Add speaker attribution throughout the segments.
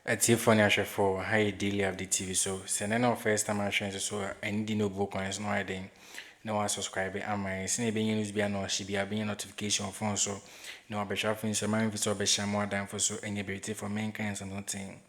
Speaker 1: At your phone, I share for high daily of the TV. So, send no first time I share so I need no book on it's no idea. No one subscribe. Am I seeing being news be no she be a being notification phone so no I be shuffling so my so be share more than for so any beauty for mankind and nothing.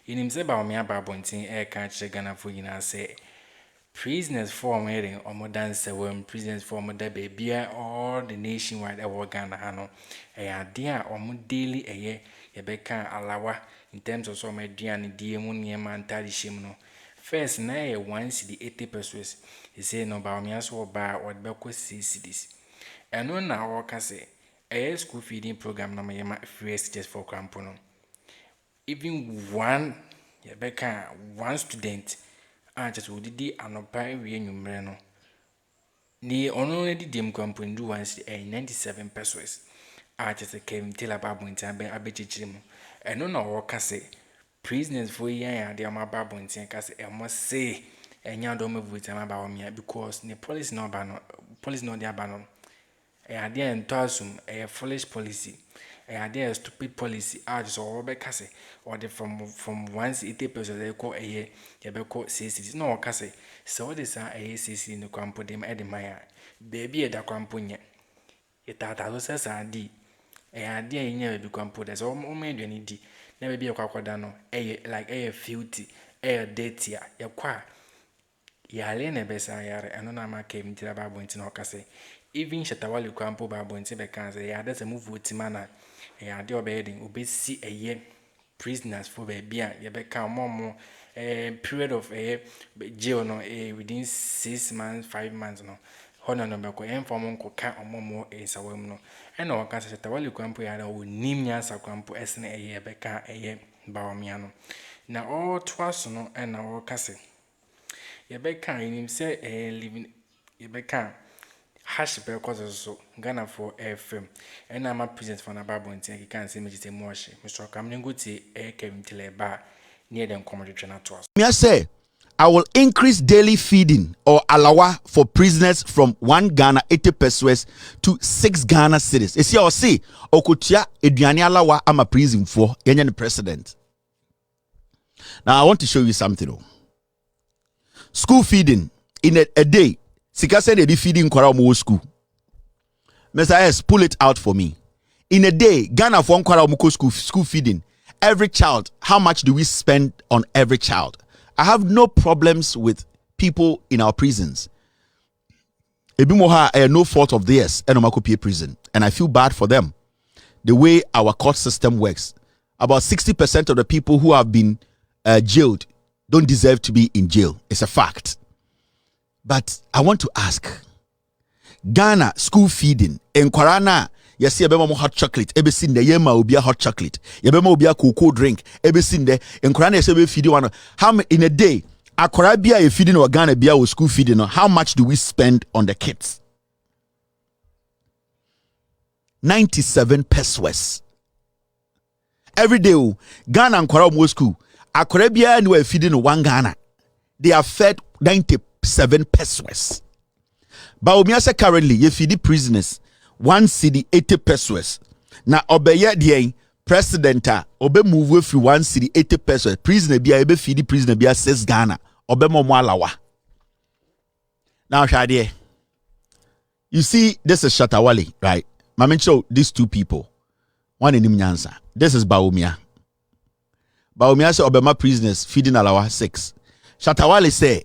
Speaker 1: In him say Bawumia Babontin air catch Ghana for you now say prisoners for wedding or more than 7 prisoners for more baby all the nationwide award Ghana hano a dear or more daily a year yebeka alawa in terms of some median DM man tally shimno. First na 1 cedi 80 pesos. He say no Bawumia so bar or beko 6 cedis. And no na waka say a school feeding program na my first just for crampono. Even one yebeka one student just would di anopa we numero no ni ono di dem kwampundu once 97 pesos just came tell about buntin be abechichiri mu eno na wo kase prisoners for yan de am aba buntin kase e must say enya do me vote am aba Bawumia because the policy no the aba no e ade ento asum e foolish policy a stupid policy just all be kase or the from once 80 pesos they call a year you be call 6 no kase so this are a CC no kwampo dem e de maya baby e da kwampo nye itata so sesa di ade enya be kwampo des o me dwani di na baby e kwakwada no like filthy dirty ya kwa yale na besa yare eno na ma kem tira babo nti na kase even shatawali kwampo babo nti be kan say ya da se move vote mana ade obedin obesi eye prisoners for baby ya be kan momo period of jail no within 6 months 5 months no hono no be ko inform nko ka omomo sawam no ena o kan shatawali kwampo ya da onim nya sakwampo esne eye be kan Bawumia no na all twice no ena o kase yebeka him say living yebeka hash be cause so Ghana for FM and I'm a present for na Bible and you can say me just moshi Mr. Kamnguti Kelvin Tileba near them comedy channel to us.
Speaker 2: Me say I will increase daily feeding or alawa for prisoners from 1 Ghana 80 pesos to 6 Ghana cedis. You see or see okutia eduane alawa am a prison for the president. Now I want to show you something though. School feeding in a day. Sika said they feeding kwara mo school. Mr. S, pull it out for me. In a day, Ghana for kwara mo school feeding. Every child, how much do we spend on every child? I have no problems with people in our prisons. Ebimoha no fault of theirs and Omakopie prison. And I feel bad for them. The way our court system works. About 60% of the people who have been jailed don't deserve to be in jail. It's a fact. But I want to ask, Ghana school feeding in Kwarana, you see a hot chocolate, ebe sin de yema obia hot chocolate, yebema obia cocoa drink, ebe sin de in Kwarana you say feeding one. How in a day, Akroma bia you feeding or Ghana bia or school feeding, how much do we spend on the kids? 97 pesos. Every day, Ghana and Kwarana school. Akroma bia and we feeding 1 Ghana. They are fed 97 pesos. Bawumia say currently you feed the prisoners 1 cedi 80 pesos. Na obeye the president obe move free 1 cedi 80 pesos. Prisoner bia ebe feed the prisoner bia 6 Ghana. Obe mo alawa. Now Shadie, you see this is Shatawali, right? Mama show these two people. One in Nyansa. This is Bawumia. Bawumia say obema prisoners feeding alawa 6. Shatawali say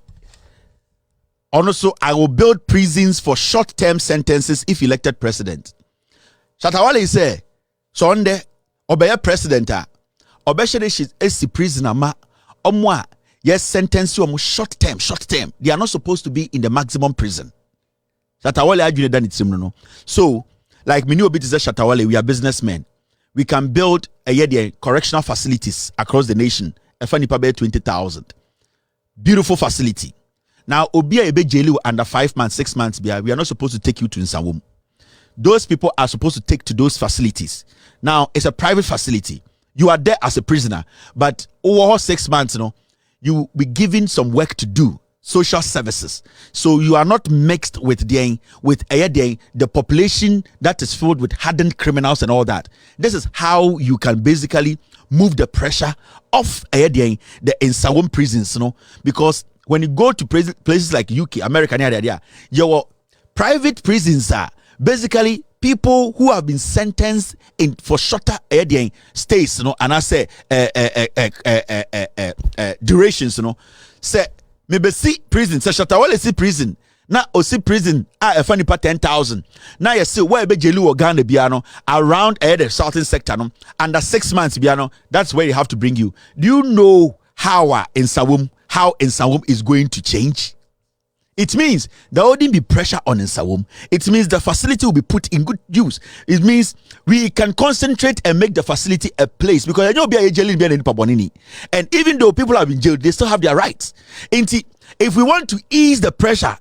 Speaker 2: also, I will build prisons for short-term sentences if elected president. Shatawali say, so on the obey president, obey she prisoner ma omwa yes sentence you short term. They are not supposed to be in the maximum prison. Shatawali argue that it's no. So, like many of it is Shatawali, we are businessmen. We can build a correctional facilities across the nation. Efani pabe 20,000. Beautiful facility. Now, Obia Ebe Jelu under 5 months, 6 months, we are not supposed to take you to Nsawum. Those people are supposed to take to those facilities. Now, it's a private facility. You are there as a prisoner, but over 6 months, you be given some work to do, social services. So you are not mixed with the population that is filled with hardened criminals and all that. This is how you can basically move the pressure off the Nsawam prisons, because when you go to places like UK, America, your private prisons are basically people who have been sentenced in for shorter stays, and I say durations, say maybe see prison, say Shatawale see prison. Na osi prison a funny pa 10,000. Now you see where be jelu or Ghana biano around the southern sector no under 6 months biano. That's where you have to bring you. Do you know how Nsawam is going to change? It means there wouldn't be pressure on Nsawam. It means the facility will be put in good use. It means we can concentrate and make the facility a place, because I know be a jail be any pabonini. And even though people have been jailed, they still have their rights. If we want to ease the pressure,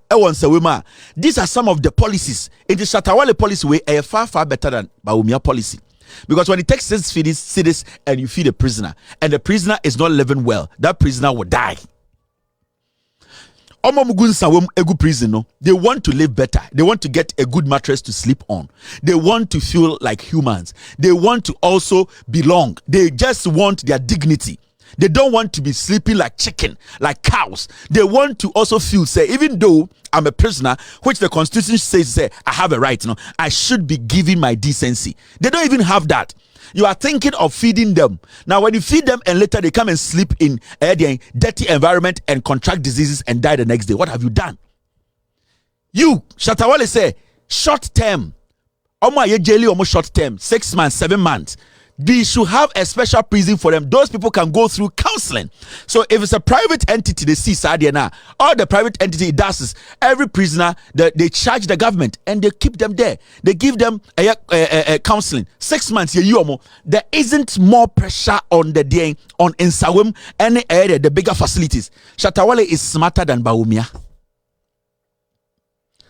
Speaker 2: these are some of the policies. In the Shatawale policy way, are far better than Bawumia policy. Because when you take cities and you feed a prisoner, and the prisoner is not living well, that prisoner will die. Prison, they want to live better. They want to get a good mattress to sleep on. They want to feel like humans. They want to also belong. They just want their dignity. They don't want to be sleeping like chicken, like cows. They want to also feel, say, even though I'm a prisoner, which the Constitution says, say, I have a right, I should be given my decency. They don't even have that. You are thinking of feeding them. Now, when you feed them and later they come and sleep in a dirty environment and contract diseases and die the next day, what have you done? You, Shatawale say, short term. Almost short term, 6 months, 7 months. They should have a special prison for them. Those people can go through counseling. So if it's a private entity, they see Sadia, all the private entity does is every prisoner, they charge the government and they keep them there. They give them a counseling. 6 months, there isn't more pressure on the day on Nsawam any area, the bigger facilities. Shatawale is smarter than Bawumia.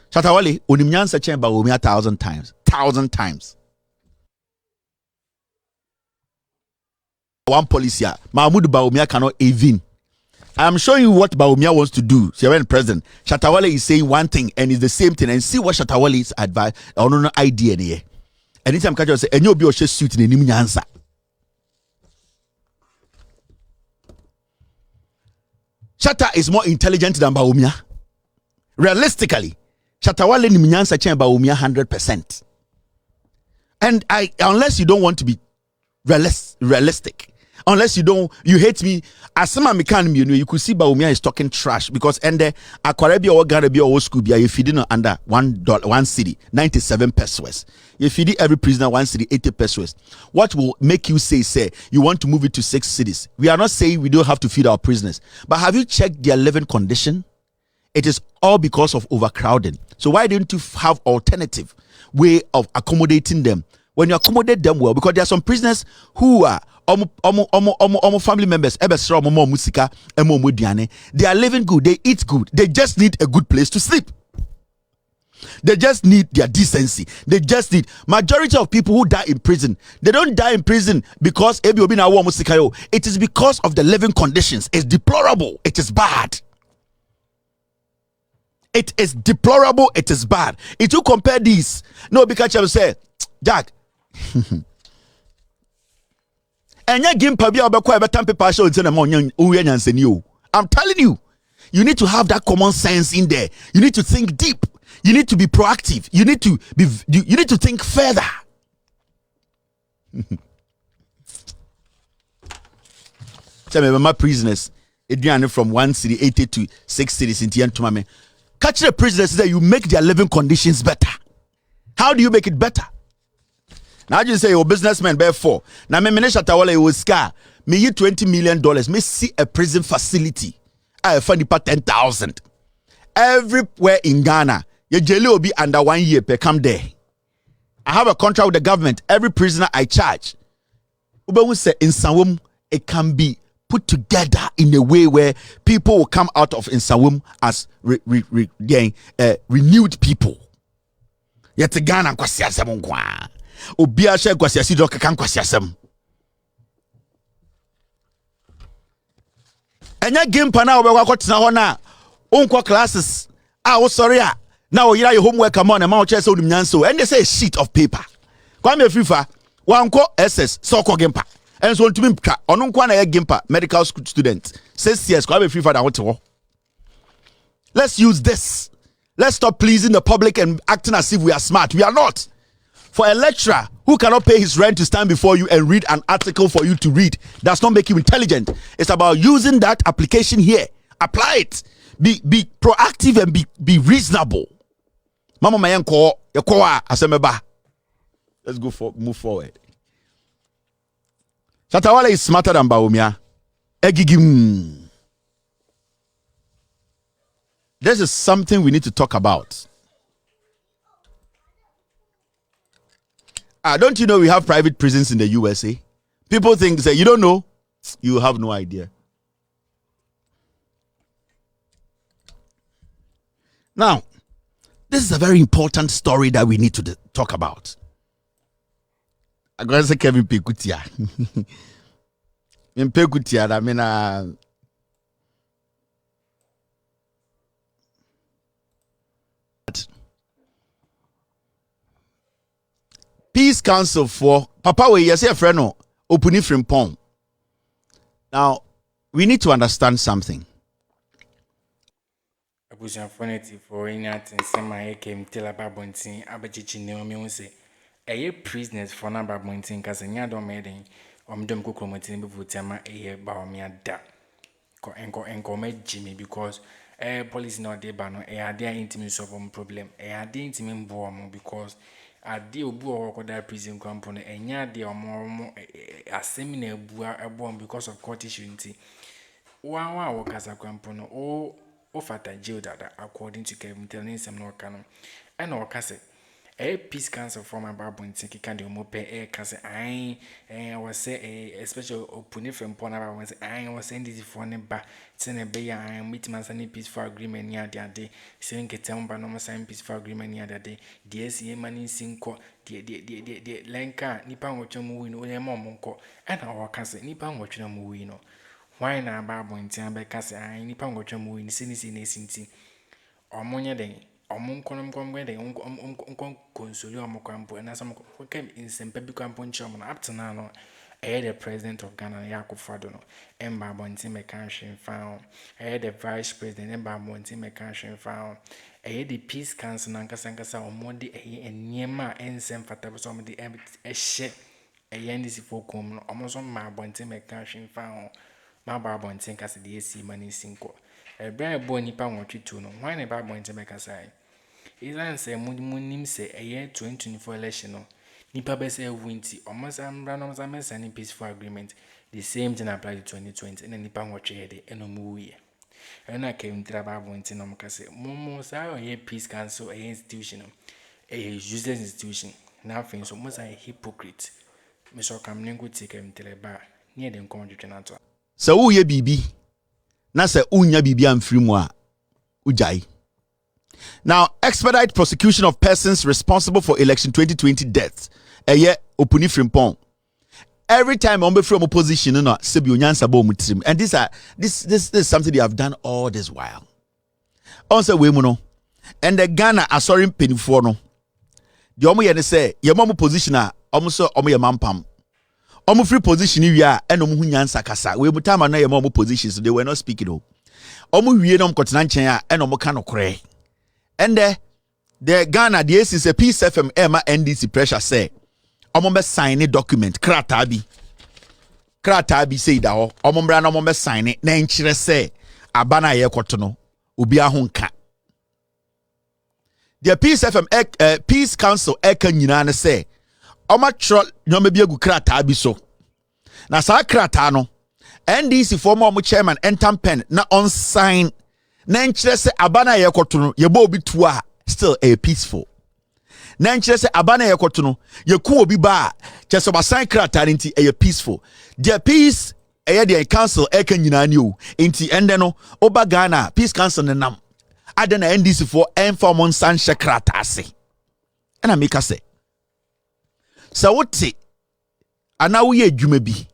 Speaker 2: Shatawale, unimnyansa chen Bawumia 1,000 times. 1,000 times. One policy, Mahmoud Bawumia cannot even. I'm showing you what Bawumia wants to do. So when president, Shatawale is saying one thing and it's the same thing, and see what Shatawale is advice or no idea here. Anytime catch say, and you'll be suit in the answer. Shatta is more intelligent than Bawumia. Realistically, Shatawale ni mnyansa chen Bawumia 100%. And unless you don't want to be realistic, unless you hate me as some American, you could see Bawumia is talking trash, because and the Akroma or Ghana or school be feeding under $1 city 97 pesos. You feed every prisoner 1 city 80 pesos. What will make you say you want to move it to 6 cities? We are not saying we don't have to feed our prisoners, but have you checked their living condition? It is all because of overcrowding. So why don't you have alternative way of accommodating them? When you accommodate them well, because there are some prisoners who are family members, they are living good, they eat good, they just need a good place to sleep. They just need their decency. They just need. Majority of people who die in prison, they don't die in prison because it is because of the living conditions. It's deplorable. It is bad. It is deplorable. It is bad. If you compare these, no, because you say, Jack, I'm telling you, you need to have that common sense in there. You need to think deep. You need to be proactive. You need to think further. Tell me, my prisoners, from 1 city 80 to 6 cities in Tiantumame. Catch the prisoners that you make their living conditions better. How do you make it better? Now you say your businessman bear 4. Now me Shatawale was scar. Me you $20 million. Me see a prison facility. I find it 10,000. Everywhere in Ghana, your jail will be under 1 year per come there. I have a contract with the government. Every prisoner I charge. Ube say in Nsawam, it can be put together in a way where people will come out of Nsawam as renewed people. Yet Ghana kwasiasem kwa. Obia she kwasiasi do kan kwasiasem. Enya game pa na obekwa kwotena ho na unkwa classes wo sorry a na wo yira your homework am on e ma wo chese odum nyanso and they say a sheet of paper. Kwa me fifa wanko SS so ko game pa. And so to me, on one gimpa medical school student 6 years, go free for that. Let's use this. Let's stop pleasing the public and acting as if we are smart. We are not. For a lecturer who cannot pay his rent to stand before you and read an article for you to read, does not make you intelligent. It's about using that application here. Apply it. Be proactive and be reasonable. Mama mayanko yakoa asemeba. Let's move forward. Shatawale is smarter than Bawumia. Egigim. This is something we need to talk about. Don't you know we have private prisons in the USA? People think, say, you don't know? You have no idea. Now, this is a very important story that we need to talk about. I'm going to say Kevin Pekutia. In Pekutia, I mean, Peace Council for Papa we yes a friend no opuni frimpon. Now we need to understand something.
Speaker 1: Abuja foneti for inat and sema came tell about bontin abachichi ne say a prisoners for number bontin cause nya do meden dom kokromotin be votama Bawumia da ko enko me Jimmy because police not dey ba no dey intimate solve problem dey intimate bo because ade obu or that prison company enya de omo asemi na ebu because of court issue nti wa kasa company o fata jail dada according to Kelvin telling some no canon and o kase peace council from about nti kika de omo pe kase was say especially opuni from pon about was was send this for ne ba tene be ya meet man sign peaceful agreement near the day saying ketemba no sign peaceful agreement near the day DSE mani sinko the lenka nipa nwotwe mu win onye mom nko and our kase nipa nwotwe mu win no why na about nti be kase nipa nwotwe mu win sinisi na sinti omonye den omunkonom gomgede konsoli omokampo na some kem insempe bi kampo nchom up to now no the president of Ghana Yakufado no emba bonti mekanhwe found the vice president emba bonti mekanhwe found the peace council nankasa omode eniema ensem fata so omode ehye ndisi fokum no omoso ma bonti mekanhwe found ma ba bonti kase de esi mani sinko ebe bo nipa nwotwetu no why na ba bonti mekasai Ilan say munim say 2024 election no nipa be say winti almost am signing peaceful agreement the same thing apply to 2020 and nipa nwotwe hede eno mu wie ena kem traba winti no mkase momo sa peace council institution useless institution na fin so mo say hypocrite me so kam nengo tikem teleba ni de nkonjwe na to
Speaker 2: So wo ye bibi na se unya bibi amfiri mu a ujai. Now, expedite prosecution of persons responsible for election 2020 deaths. Opuni frimpon. Every time on from opposition, no, and this is something they have done all this while. Also, we no, and the Ghana are sorry penny for no. The omo yene say, your mom positioner, almost omo your mampam. Omo free position you are, and omo nyansa kasa. We but time na your mom positions, so they were not speaking. Omo wie nom kotenanchen and omo kano kre. And the Ghana, the is a Peace FM Emma NDC pressure say, Omombe sign a document, Kratabi say that Omombra no sign it, Nõňģry say, Abana ye kotono, Ubia hunka. The Peace FM Peace Council Eka nyina say, Oma tro no mebi egu Kratabi so. Na sa Kratano, NDC former chairman Entam Pen na on sign. Nõňģry say abana ye kotono ye bo obi tua still a peaceful. Nõňģry say abana ye kotono ye ku obi ba chese ba sign krata nti e peaceful. The peace the council e kan nyina ni o nti ende no oba Ghana peace council ne nam ade na NDC for inform san hye krata ase. Na make say so wote ana wo ye adwuma bi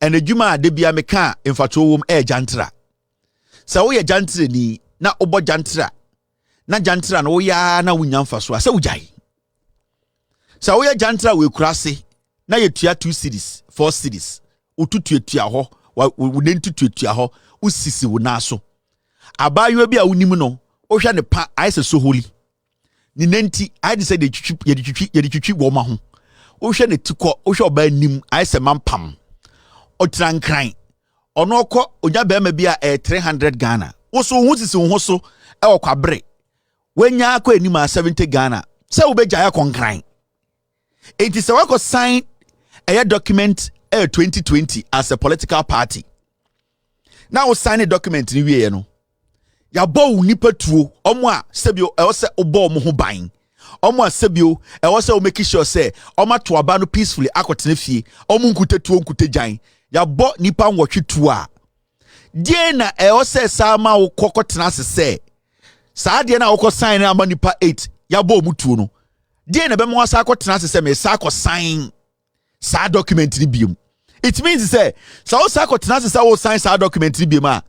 Speaker 2: ene adwuma ade bia meka mfato wom e jantra. So we jantre ni na obo jantra na jantra no ya na wunya mfa so asa wujai. So we jantra we kurase na yetua 2 cities 4 cities ututuatua ho wunentutuatua ho usisi wonaso abayo bi a unim no ohwa ne pa ayese so holy ni nenti ayede say de twitwi wo ma ho ohwa ne tikọ ohwa oba nim ayese mampam otrankran ono okọ onya be ma bi a 300 Ghana wo so hu sisi wo so e okwabre wenya akọ anim a 70 Ghana se wo beja ya konkran it is a work of sign a document 2020 as a political party. Now we sign a document ni wie no. Ya bo nipa tuo omo a sebio e wo se obo mo ho ban. Omo a sebio e wo se o make sure say omo to aba no peacefully akotene fie. Omo nkuta tuo nkuta jan. Ya bo nipa nwotwe tuo a. Die na e wo se sama wo kokotena se saa die na wo sign na ama nipa 8 ya bo mu tuo no. Die na be mo asa akotena se me sa sign sa document ni biom. It means say so sa akotena se wo sign sa document ni biom a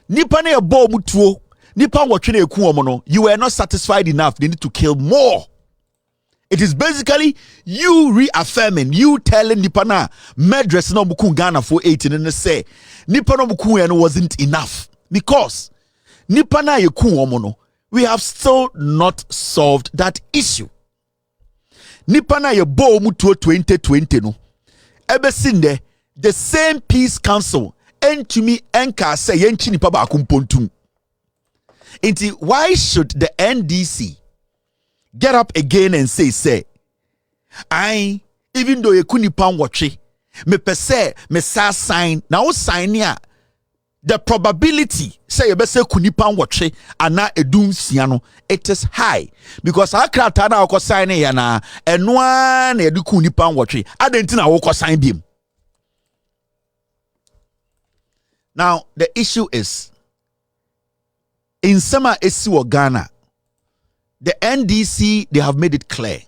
Speaker 2: nipa na ye bo mu tuo nipa nwotwe na eku omo no you were not satisfied enough, they need to kill more. It is basically you reaffirming, you telling nipa na murderers na muku Ghana for 18 and say nipa na muku and wasn't enough because nipa na yeku omo no we have still not solved that issue. Nipa na ye bo mu to 2020 no ebesinde the same peace council entumi enka say yenchi nipa ba akumpontum. Inti why should the NDC get up again and say I even though ye kunipa nwotwe me pese me sa sign na wo sign ya the probability say you bese kunipa nwotwe ana edum sia no it is high because akrata na wo sign ya na eno a na edu kunipa nwotwe adenti na wo sign biem. Now the issue is in Sama Esiwo Ghana, the NDC, they have made it clear.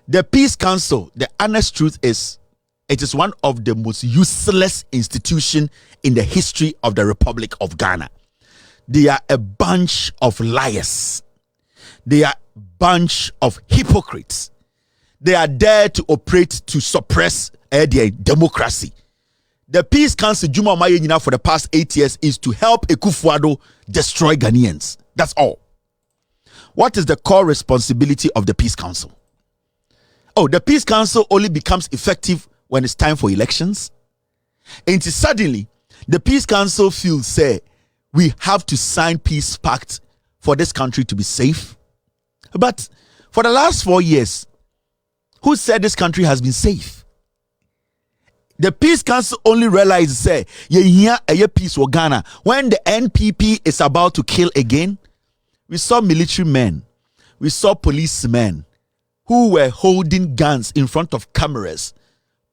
Speaker 2: The Peace Council, the honest truth is, it is one of the most useless institutions in the history of the Republic of Ghana. They are a bunch of liars. They are a bunch of hypocrites. They are there to operate to suppress their democracy. The Peace Council, Juma Mayenina, for the past 8 years is to help Ekufuado destroy Ghanaians. That's all. What is the core responsibility of the Peace Council? Oh, the Peace Council only becomes effective when it's time for elections. And suddenly, the Peace Council feels, say, we have to sign peace pact for this country to be safe. But for the last 4 years, who said this country has been safe? The Peace Council only realized, say, yeah, peace for Ghana. When the NPP is about to kill again, we saw military men, we saw policemen who were holding guns in front of cameras,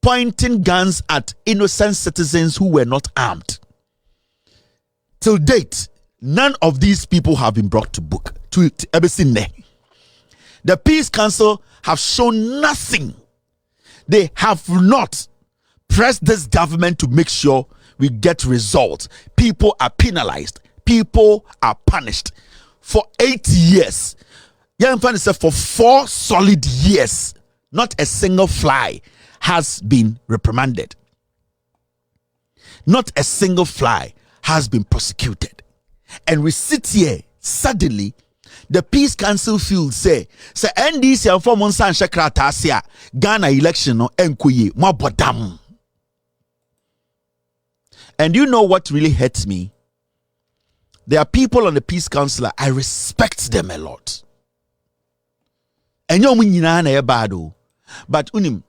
Speaker 2: pointing guns at innocent citizens who were not armed. Till date, none of these people have been brought to book. To Ebesine. The Peace Council have shown nothing. They have not pressed this government to make sure we get results. People are penalized. People are punished. For 8 years, for 4 solid years, not a single fly has been reprimanded. Not a single fly has been prosecuted. And we sit here, suddenly, the Peace Council feels say NDC and 4 months and Shakratasia, Ghana election no enkuye, mabodam. And you know what really hurts me? There are people on the Peace Council, I respect them a lot. And you na bad, but unim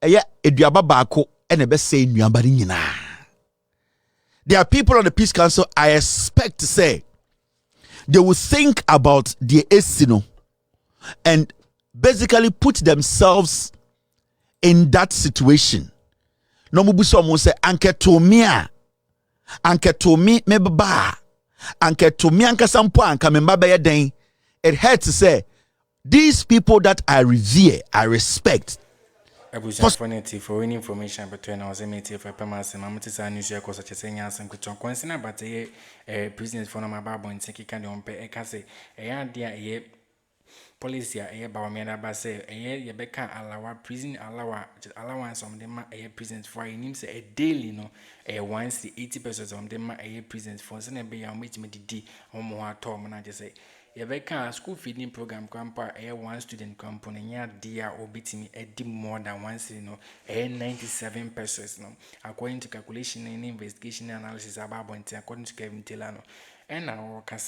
Speaker 2: eduaba bako ene say nyambari nyina. There are people on the Peace Council I expect to say they will think about the Esino and basically put themselves in that situation. No mubuso mo say anketomia anketomi mebaba anketomi ankasampo ankamemba den. It hurts to say these people that I revere, I respect.
Speaker 1: For any information between us and for Pamas and Mamma News, of course, such as and Kuton Consina, but a business for my barber and Seki can on pay a case, a dear policy a Bawumia da ba say ye beka alawa prison allowance on them prison for him say a daily no once the 80% on them prison for say be ya meet me di omo ato mo na just say ye beka school feeding program kwampa one student company nya dia obitimi edi more than once 97 pesos no according to calculation and investigation analysis about according to Kelvin no and now can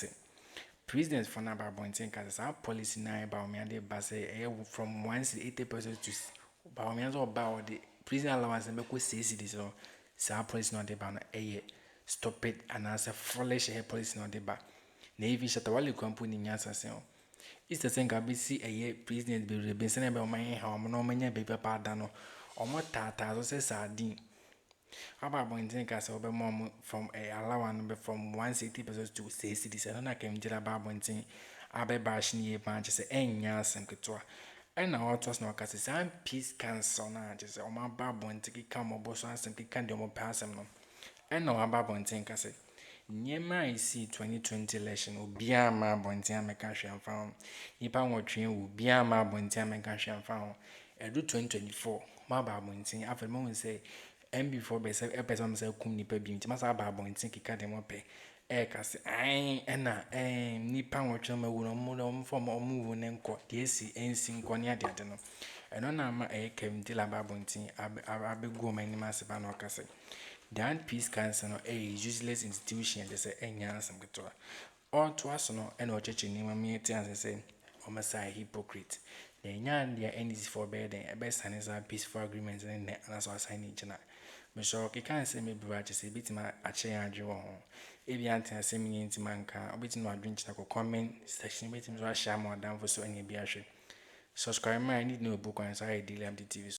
Speaker 1: president for na Bawumia cause our policy na Bawumia dey base from 180% to Bawumia so about the prison allowance and make we say this so our policy no dey ba na stop it and as a foolish policy no dey ba na even shatawali company nya sase o is the thing be see president be say na be o man ha o no manya be papa da no o mo tata so say sardine about Bawumia cause we mom from allowance from 180% to 60. I don't know can jira Bawumia abe bash ni ban just say enya asem ketwa and now trust no cause say peace council na just say o ma Bawumia ki come obo so asem ki kan de mo pass no and now Bawumia cause nyema isi 2020 election obia ma Bawumia meka hwe amfa nipa nwotwe obia ma Bawumia meka hwe amfa edu 2024 ma Bawumia after mo say and before be say a person say kum nipa bi nti masa Bawumia kika dem ope ka say na nipa nwotwe ma wu no mo form omu ne nko de esi ensi nko ne ade no eno na ma kem de la Bawumia abegu ma ni masa ba no ka say that peace council no useless institution they say enya asem keto all to us no and ocheche ni ma me ti an say o ma say hypocrite na enya dia easy for bed e be sign a peaceful agreement and na so sign each na me sure ke kan say me bra che say bitima a che adwe wo ho e bi antan say me nti manka obitima adwe nchina ko comment section bitima so share more than for so anya bi ahwe subscribe my need no book on say daily update TV